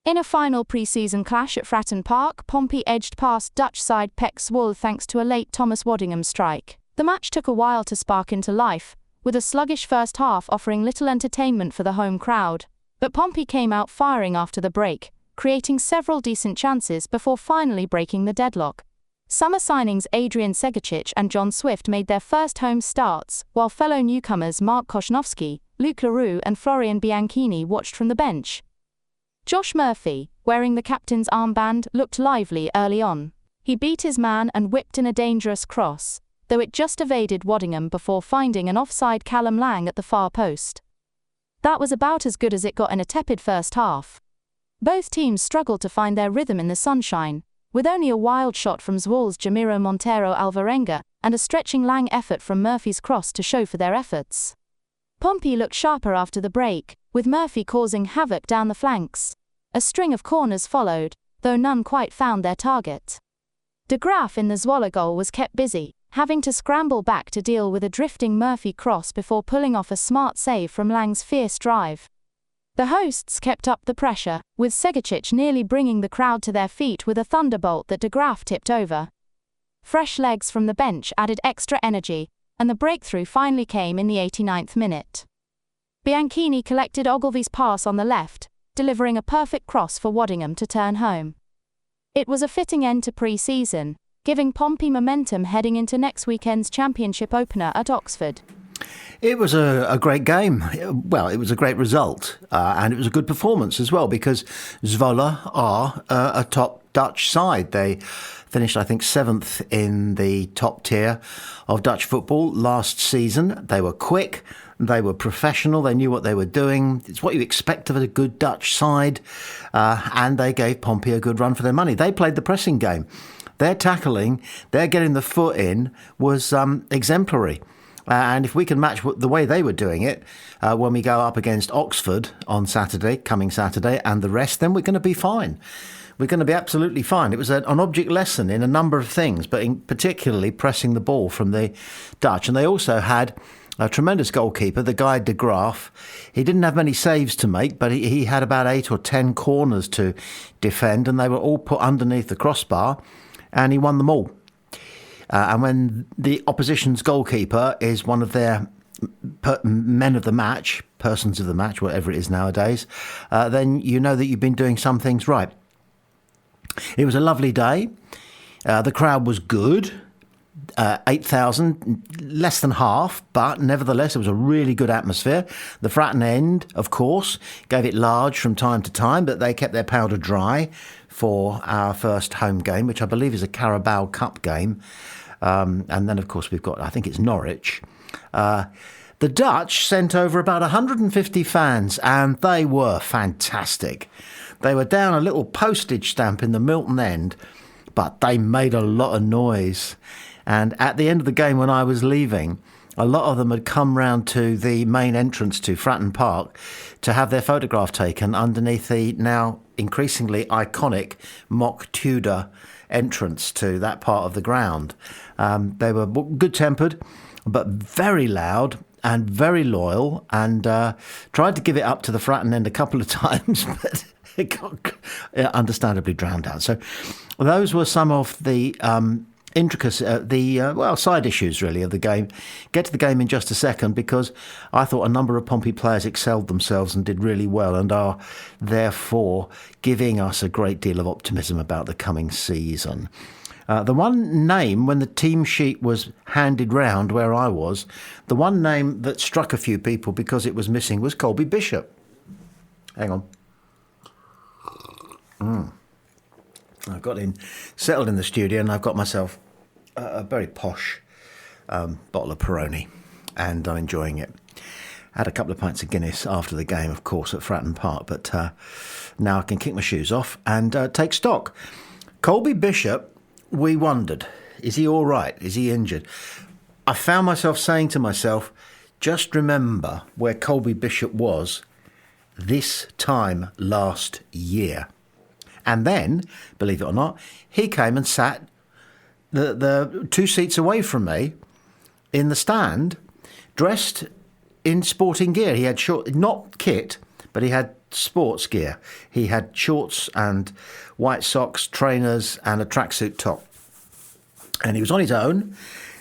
In a final pre-season clash at Fratton Park, Pompey edged past Dutch side PEC Zwolle thanks to a late Thomas Waddingham strike. The match took a while to spark into life, with a sluggish first half offering little entertainment for the home crowd. But Pompey came out firing after the break, creating several decent chances before finally breaking the deadlock. Summer signings Adrian Segicic and John Swift made their first home starts, while fellow newcomers Mark Koshnowski, Luke Leroux and Florian Bianchini watched from the bench. Josh Murphy, wearing the captain's armband, looked lively early on. He beat his man and whipped in a dangerous cross, though it just evaded Waddingham before finding an offside Callum Lang at the far post. That was about as good as it got in a tepid first half. Both teams struggled to find their rhythm in the sunshine, with only a wild shot from Zwolle's Jamiro Montero Alvarenga and a stretching Lang effort from Murphy's cross to show for their efforts. Pompey looked sharper after the break, with Murphy causing havoc down the flanks. A string of corners followed, though none quite found their target. De Graaf in the Zwolle goal was kept busy, having to scramble back to deal with a drifting Murphy cross before pulling off a smart save from Lang's fierce drive. The hosts kept up the pressure, with Segicic nearly bringing the crowd to their feet with a thunderbolt that De Graaf tipped over. Fresh legs from the bench added extra energy, and the breakthrough finally came in the 89th minute. Bianchini collected Ogilvy's pass on the left, delivering a perfect cross for Waddingham to turn home. It was a fitting end to pre-season, giving Pompey momentum heading into next weekend's championship opener at Oxford. It was a great game. Well, it was a great result, and it was a good performance as well, because Zwolle are a top Dutch side. They finished, I think, 7th in the top tier of Dutch football last season. They were quick, they were professional, they knew what they were doing. It's what you expect of a good Dutch side, and they gave Pompey a good run for their money. They played the pressing game. Their tackling, their getting the foot in was exemplary. And if we can match the way they were doing it when we go up against Oxford on Saturday, coming Saturday, and the rest, then we're going to be fine. We're going to be absolutely fine. It was an object lesson in a number of things, but in particularly pressing the ball from the Dutch. And they also had a tremendous goalkeeper, the guy De Graaf. He didn't have many saves to make, but he had about 8 or 10 corners to defend, and they were all put underneath the crossbar, and he won them all. And when the opposition's goalkeeper is one of their men of the match, persons of the match, whatever it is nowadays, then you know that you've been doing some things right. It was a lovely day. The crowd was good. 8,000, less than half, but nevertheless it was a really good atmosphere. The Fratton end, of course, gave it large from time to time, but they kept their powder dry for our first home game, which I believe is a Carabao Cup game. And then, of course, we've got, I think it's Norwich. The Dutch sent over about 150 fans, and they were fantastic. They were down a little postage stamp in the Milton end, but they made a lot of noise. And at the end of the game, when I was leaving, a lot of them had come round to the main entrance to Fratton Park to have their photograph taken underneath the now increasingly iconic mock Tudor entrance to that part of the ground. They were good-tempered, but very loud and very loyal, and tried to give it up to the Fratton end a couple of times, but it got understandably drowned out. So those were some of the intricacies, side issues really of the game. Get to the game in just a second, because I thought a number of Pompey players excelled themselves and did really well, and are therefore giving us a great deal of optimism about the coming season. The one name, when the team sheet was handed round where I was, the one name that struck a few people because it was missing was Colby Bishop. Hang on. I've got settled in the studio, and I've got myself a very posh bottle of Peroni, and I'm enjoying it. Had a couple of pints of Guinness after the game, of course, at Fratton Park, but now I can kick my shoes off and take stock. Colby Bishop, we wondered, is he all right? Is he injured? I found myself saying to myself, just remember where Colby Bishop was this time last year. And then, believe it or not, he came and sat the 2 seats away from me in the stand, dressed in sporting gear. He had short, not kit, but he had sports gear. He had shorts and white socks, trainers, and a tracksuit top. And he was on his own,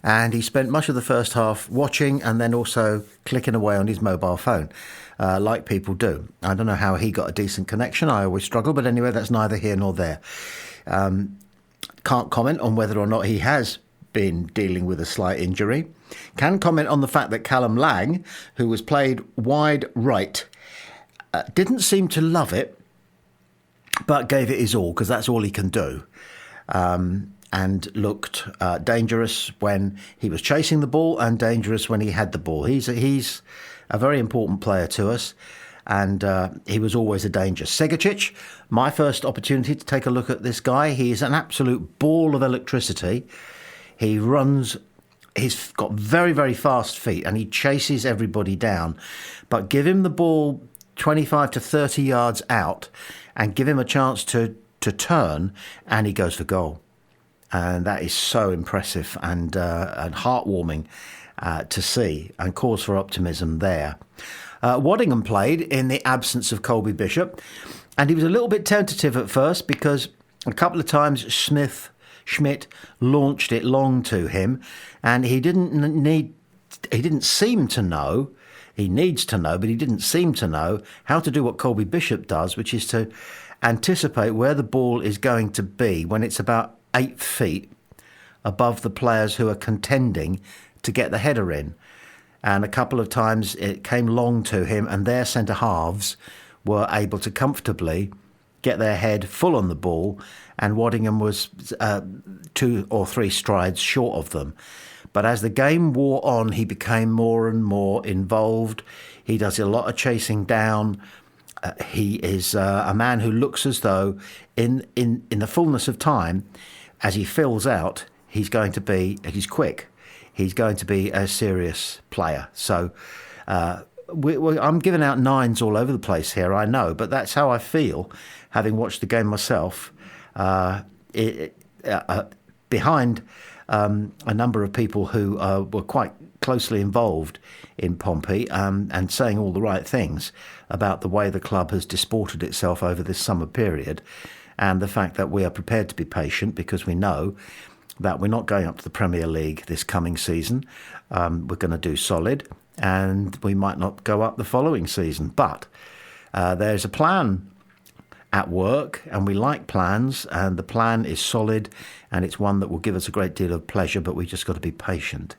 and he spent much of the first half watching and then also clicking away on his mobile phone, like people do. I don't know how he got a decent connection. I always struggle, but anyway, that's neither here nor there. Can't comment on whether or not he has been dealing with a slight injury. Can comment on the fact that Callum Lang, who was played wide right, didn't seem to love it, but gave it his all, because that's all he can do. And looked dangerous when he was chasing the ball and dangerous when he had the ball. He's a very important player to us, and he was always a danger. Segicic, my first opportunity to take a look at this guy. He is an absolute ball of electricity. He runs, he's got very, very fast feet, and he chases everybody down. But give him the ball 25 to 30 yards out and give him a chance to turn, and he goes for goal. And that is so impressive and heartwarming to see, and cause for optimism there. Waddingham played in the absence of Colby Bishop, and he was a little bit tentative at first because a couple of times Schmidt launched it long to him, and he didn't seem to know. He needs to know, but he didn't seem to know how to do what Colby Bishop does, which is to anticipate where the ball is going to be when it's about 8 feet above the players who are contending to get the header in. And a couple of times it came long to him, and their centre halves were able to comfortably get their head full on the ball, and Waddingham was 2 or 3 strides short of them. But as the game wore on, he became more and more involved. He does a lot of chasing down. He is a man who looks as though in the fullness of time, as he fills out, he's quick. He's going to be a serious player. So I'm giving out 9s all over the place here, I know, but that's how I feel, having watched the game myself, behind a number of people who were quite closely involved in Pompey and saying all the right things about the way the club has disported itself over this summer period, and the fact that we are prepared to be patient because we know that we're not going up to the Premier League this coming season. We're going to do solid, and we might not go up the following season. But there's a plan at work, and we like plans, and the plan is solid, and it's one that will give us a great deal of pleasure, but we just got to be patient.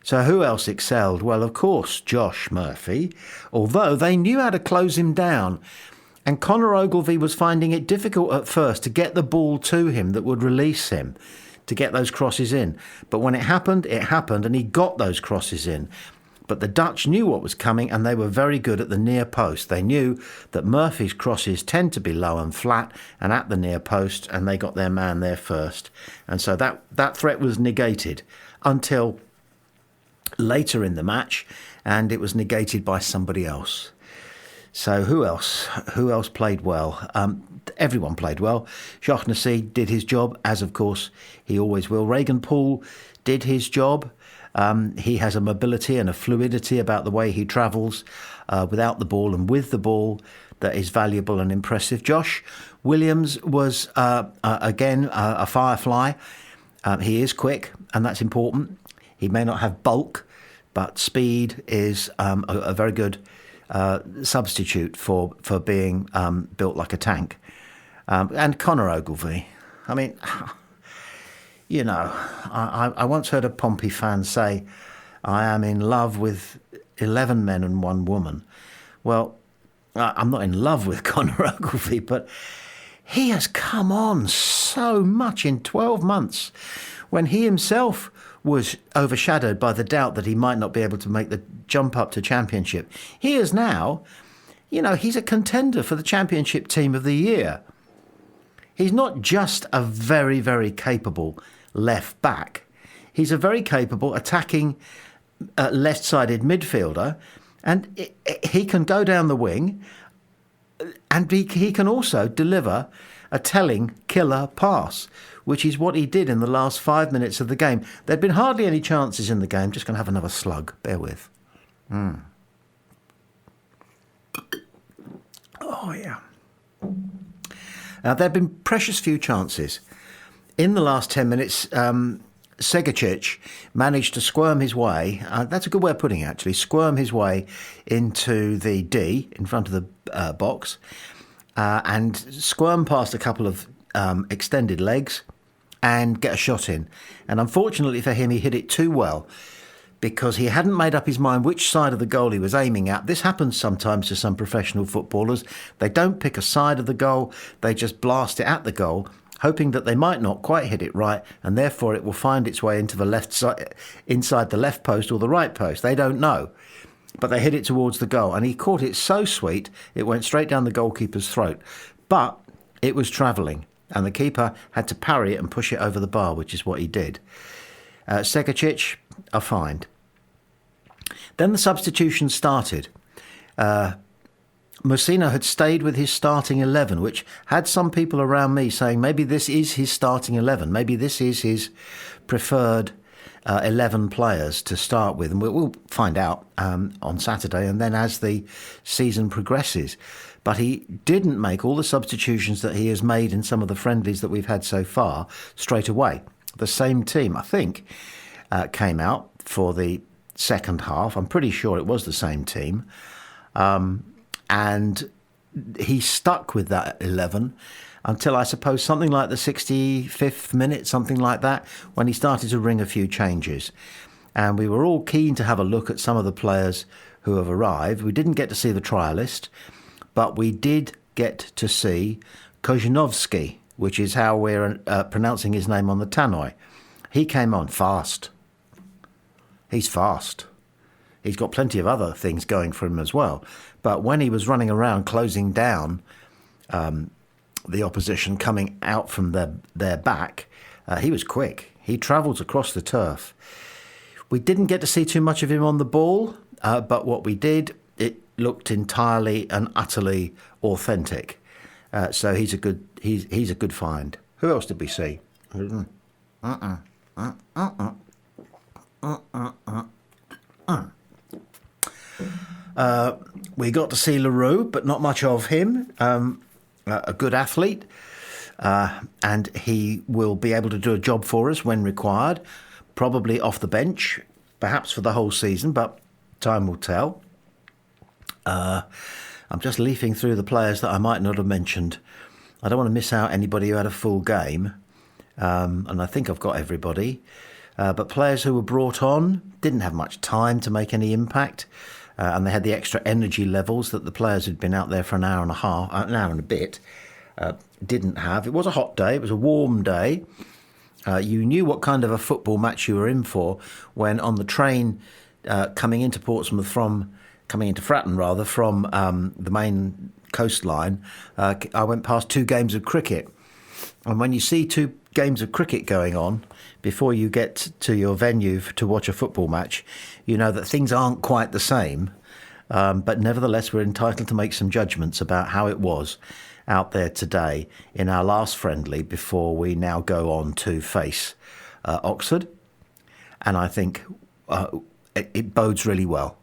So who else excelled? Well, of course, Josh Murphy, although they knew how to close him down. And Conor Ogilvie was finding it difficult at first to get the ball to him that would release him, to get those crosses in. But when it happened, and he got those crosses in. But the Dutch knew what was coming, and they were very good at the near post. They knew that Murphy's crosses tend to be low and flat and at the near post, and they got their man there first. And so that threat was negated until later in the match, and it was negated by somebody else. So who else? Who else played well? Everyone played well. Shaughnessy did his job, as of course he always will. Regan Poole did his job. He has a mobility and a fluidity about the way he travels without the ball and with the ball that is valuable and impressive. Josh Williams was, again, a firefly. He is quick, and that's important. He may not have bulk, but speed is a very good substitute for being built like a tank. And Conor Ogilvie. I mean, you know, I once heard a Pompey fan say, I am in love with 11 men and 1 woman. Well, I'm not in love with Conor Ogilvie, but he has come on so much in 12 months when he himself was overshadowed by the doubt that he might not be able to make the jump up to Championship. He is now, you know, he's a contender for the Championship Team of the Year. He's not just a very, very capable left back. He's a very capable attacking left-sided midfielder, and he can go down the wing, and he can also deliver a telling killer pass, which is what he did in the last 5 minutes of the game. There'd been hardly any chances in the game. Just going to have another slug. Bear with. Oh, yeah. Now, there have been precious few chances. In the last 10 minutes, Segicic managed to squirm his way, that's a good way of putting it actually, squirm his way into the D in front of the box and squirm past a couple of extended legs and get a shot in. And unfortunately for him, he hit it too well because he hadn't made up his mind which side of the goal he was aiming at. This happens sometimes to some professional footballers. They don't pick a side of the goal, they just blast it at the goal, hoping that they might not quite hit it right, and therefore it will find its way into the left side, inside the left post or the right post. They don't know. But they hit it towards the goal, and he caught it so sweet, it went straight down the goalkeeper's throat. But it was travelling, and the keeper had to parry it and push it over the bar, which is what he did. Segicic, a find. Then the substitution started. Mousinho had stayed with his starting 11, which had some people around me saying maybe this is his starting 11, maybe this is his preferred 11 players to start with. And we'll find out on Saturday and then as the season progresses. But he didn't make all the substitutions that he has made in some of the friendlies that we've had so far straight away. The same team, I think, came out for the second half. I'm pretty sure it was the same team. And he stuck with that 11 until I suppose something like the 65th minute, something like that, when he started to ring a few changes. And we were all keen to have a look at some of the players who have arrived. We didn't get to see the trialist, but we did get to see Kojanovski, which is how we're pronouncing his name on the tannoy. He came on fast. He's fast. He's got plenty of other things going for him as well. But when he was running around closing down the opposition coming out from their back, he was quick. He travels across the turf. We didn't get to see too much of him on the ball, but what we did, it looked entirely and utterly authentic. So he's a good find. Who else did we see? We got to see Leroux, but not much of him. A good athlete, and he will be able to do a job for us when required, probably off the bench, perhaps for the whole season, but time will tell. I'm just leafing through the players that I might not have mentioned. I don't want to miss out anybody who had a full game, and I think I've got everybody. But players who were brought on didn't have much time to make any impact, and they had the extra energy levels that the players who'd been out there for an hour and a bit, didn't have. It was a hot day. It was a warm day. You knew what kind of a football match you were in for when on the train coming into Fratton from the main coastline, I went past 2 games of cricket. And when you see 2 games of cricket going on before you get to your venue to watch a football match, you know that things aren't quite the same. But nevertheless, we're entitled to make some judgments about how it was out there today in our last friendly before we now go on to face Oxford. And I think it bodes really well.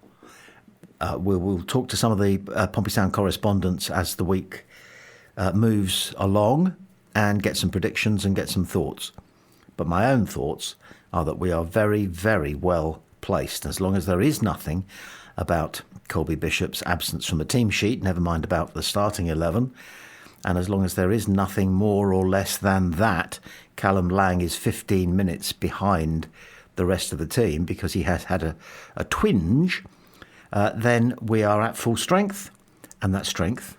We'll talk to some of the Pompey Sound correspondents as the week moves along and get some predictions and get some thoughts. But my own thoughts are that we are very, very well placed. As long as there is nothing about Colby Bishop's absence from the team sheet, never mind about the starting 11, and as long as there is nothing more or less than that, Callum Lang is 15 minutes behind the rest of the team because he has had a twinge, then we are at full strength, and that strength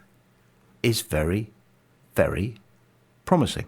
is very, very promising.